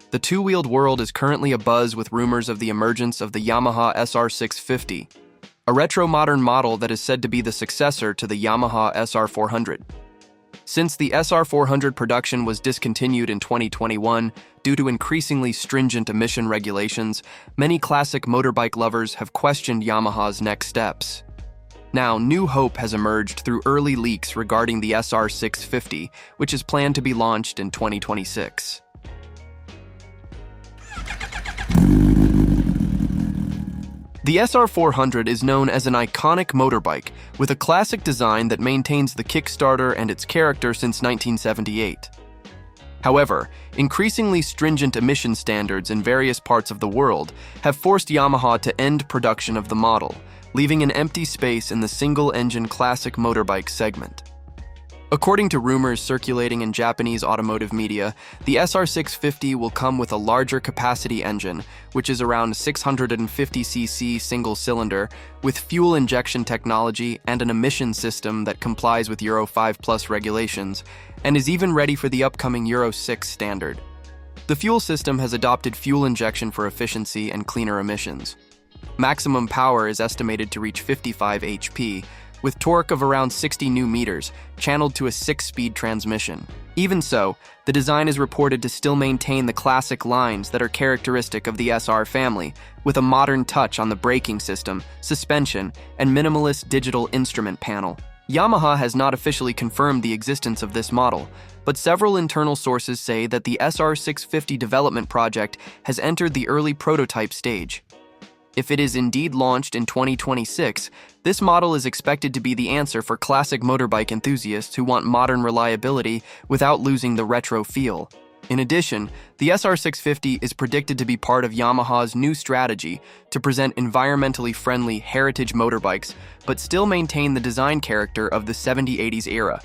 The two-wheeled world is currently abuzz with rumors of the emergence of the Yamaha SR650, a retro-modern model that is said to be the successor to the Yamaha SR400. Since the SR400 production was discontinued in 2021 due to increasingly stringent emission regulations, many classic motorbike lovers have questioned Yamaha's next steps. Now, new hope has emerged through early leaks regarding the SR650, which is planned to be launched in 2026. The SR400 is known as an iconic motorbike with a classic design that maintains the Kickstarter and its character since 1978. However, increasingly stringent emission standards in various parts of the world have forced Yamaha to end production of the model, leaving an empty space in the single-engine classic motorbike segment. According to rumors circulating in Japanese automotive media, the SR650 will come with a larger capacity engine, which is around 650cc single-cylinder, with fuel injection technology and an emission system that complies with Euro 5+ regulations, and is even ready for the upcoming Euro 6 standard. The fuel system has adopted fuel injection for efficiency and cleaner emissions. Maximum power is estimated to reach 55 HP, with torque of around 60 Nm, channeled to a 6-speed transmission. Even so, the design is reported to still maintain the classic lines that are characteristic of the SR family, with a modern touch on the braking system, suspension, and minimalist digital instrument panel. Yamaha has not officially confirmed the existence of this model, but several internal sources say that the SR650 development project has entered the early prototype stage. If it is indeed launched in 2026, this model is expected to be the answer for classic motorbike enthusiasts who want modern reliability without losing the retro feel. In addition, the SR650 is predicted to be part of Yamaha's new strategy to present environmentally friendly heritage motorbikes, but still maintain the design character of the 70s-80s era.